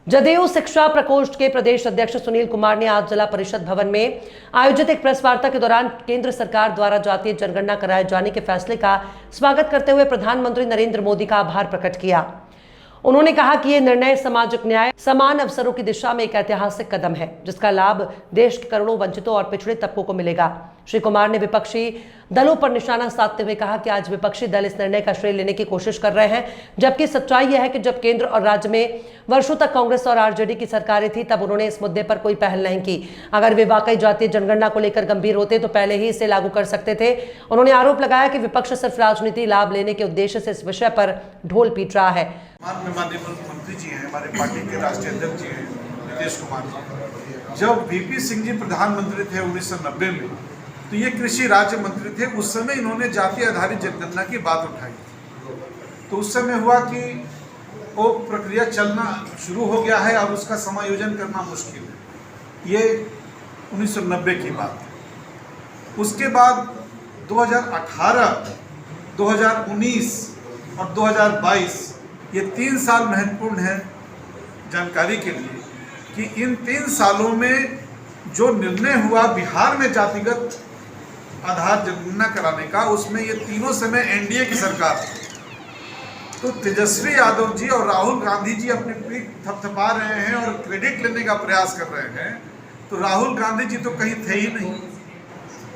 जदयू शिक्षा प्रकोष्ठ के प्रदेश अध्यक्ष सुनील कुमार ने आज जिला परिषद भवन में आयोजित एक प्रेस वार्ता के दौरान केंद्र सरकार द्वारा जातीय जनगणना कराए जाने के फैसले का स्वागत करते हुए प्रधानमंत्री नरेंद्र मोदी का आभार प्रकट किया। उन्होंने कहा कि यह निर्णय सामाजिक न्याय, समान अवसरों की दिशा में एक ऐतिहासिक कदम है, जिसका लाभ देश के करोड़ों वंचितों और पिछड़े तबकों को मिलेगा। श्री कुमार ने विपक्षी दलों पर निशाना साधते हुए कहा कि आज विपक्षी दल इस निर्णय का श्रेय लेने की कोशिश कर रहे हैं, जबकि सच्चाई यह है कि जब केंद्र और राज्य में वर्षों तक कांग्रेस और आरजेडी की सरकारें थी, तब उन्होंने इस मुद्दे पर कोई पहल नहीं की। अगर वे वाकई जातीय जनगणना को लेकर गंभीर होते तो पहले ही इसे लागू कर सकते थे। उन्होंने आरोप लगाया कि विपक्ष सिर्फ राजनीति लाभ लेने के उद्देश्य से इस विषय पर ढोल पीट रहा है। माननीय मुख्यमंत्री जी हैं, हमारे पार्टी के राष्ट्रीय अध्यक्ष जी हैं नीतीश कुमार जी। जब वीपी सिंह जी प्रधानमंत्री थे 1990 में, तो ये कृषि राज्य मंत्री थे। उस समय इन्होंने जाति आधारित जनगणना की बात उठाई। तो उस समय हुआ कि वो प्रक्रिया चलना शुरू हो गया है और उसका समायोजन करना मुश्किल है। ये 1990 की बात है। उसके बाद 2018, 2019 और 2022 ये 3 साल महत्वपूर्ण है जानकारी के लिए कि इन 3 सालों में जो निर्णय हुआ बिहार में जातिगत आधार जनगणना कराने का, उसमें ये तीनों समय एनडीए की सरकार थी। तो तेजस्वी यादव जी और राहुल गांधी जी अपनी पीठ थपथपा रहे हैं और क्रेडिट लेने का प्रयास कर रहे हैं। तो राहुल गांधी जी तो कहीं थे ही नहीं।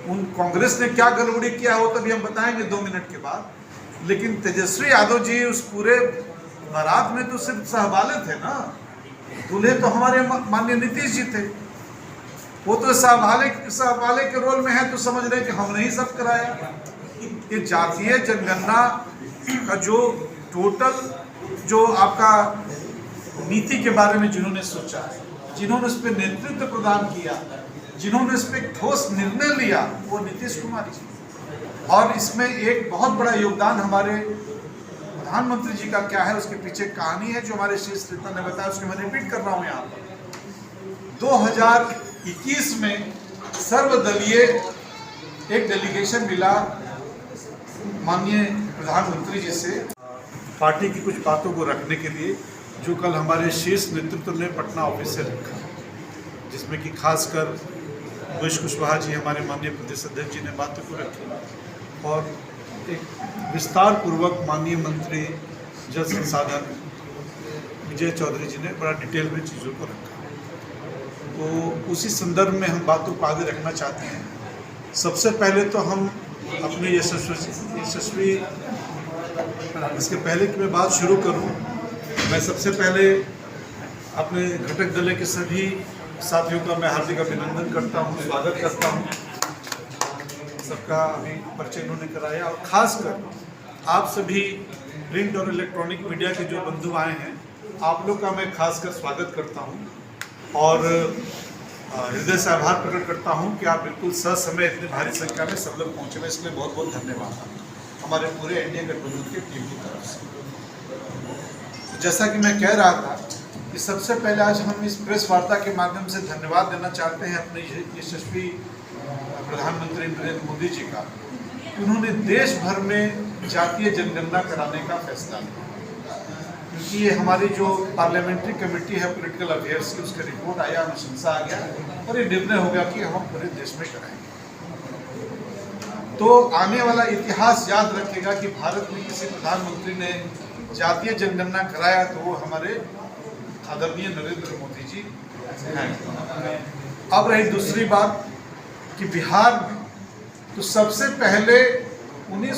उन कांग्रेस ने क्या गड़बड़ी किया हो तभी हम बताएंगे 2 मिनट के बाद। लेकिन तेजस्वी यादव जी उस पूरे बारात में तो सिर्फ सहवाले थे ना। दूल्हे तो हमारे माननीय नीतीश जी थे। वो तो सहवाले के रोल में है, तो समझ रहे कि हमने ही सब कराया। ये जातीय जनगणना का जो टोटल जो आपका नीति के बारे में जिन्होंने सोचा, जिन्होंने उस पर नेतृत्व प्रदान किया, जिन्होंने इस पर ठोस निर्णय लिया, वो नीतीश कुमार जी। और इसमें एक बहुत बड़ा योगदान हमारे प्रधानमंत्री जी का क्या है, उसके पीछे कहानी है जो हमारे शीर्ष नेता ने बताया, उसको मैं रिपीट कर रहा हूँ यहाँ पर। 2021 में सर्वदलीय एक डेलीगेशन मिला माननीय प्रधानमंत्री जी से पार्टी की कुछ बातों को रखने के लिए, जो कल हमारे शीर्ष नेतृत्व ने पटना ऑफिस से रखा, जिसमें कि खासकर महेश कुशवाहा जी हमारे माननीय प्रदेश अध्यक्ष जी ने बातों को रखी और एक विस्तार पूर्वक माननीय मंत्री जल संसाधन विजय चौधरी जी ने बड़ा डिटेल में चीज़ों को रखा। तो उसी संदर्भ में हम बातों को आगे रखना चाहते हैं। सबसे पहले तो हम अपने यशस्वी इसके पहले कि मैं बात शुरू करूं, मैं सबसे पहले अपने घटक दल के सभी साथियों का मैं हार्दिक अभिनंदन करता हूं, स्वागत करता हूं। सबका अभी परिचय इन्होंने कराया और खासकर आप सभी प्रिंट और इलेक्ट्रॉनिक मीडिया के जो बंधु आए हैं, आप लोग का मैं खासकर स्वागत करता हूं और हृदय से आभार प्रकट करता हूं कि आप बिल्कुल ससमय इतनी भारी संख्या में सब लोग पहुंचे हैं। इसलिए बहुत बहुत धन्यवाद हमारे पूरे एनडीए गठबंधन की टीम की तरफ से। जैसा कि मैं कह रहा था कि सबसे पहले आज हम इस प्रेस वार्ता के माध्यम से धन्यवाद देना चाहते हैं अपने यशस्वी प्रधानमंत्री नरेंद्र मोदी जी का। उन्होंने देश भर में जातीय जनगणना कराने का फैसला लिया, क्योंकि ये हमारी जो पार्लियामेंट्री कमेटी है पॉलिटिकल अफेयर्स की, उसका रिपोर्ट आया, अनुशंसा आ गया और ये निर्णय हो गया कि हम पूरे देश में कराएंगे। तो आने वाला इतिहास याद रखेगा कि भारत में किसी प्रधानमंत्री ने जातीय जनगणना कराया तो वो हमारे आदरणीय नरेंद्र मोदी जी हैं। अब रही दूसरी बात कि बिहार में तो सबसे पहले 19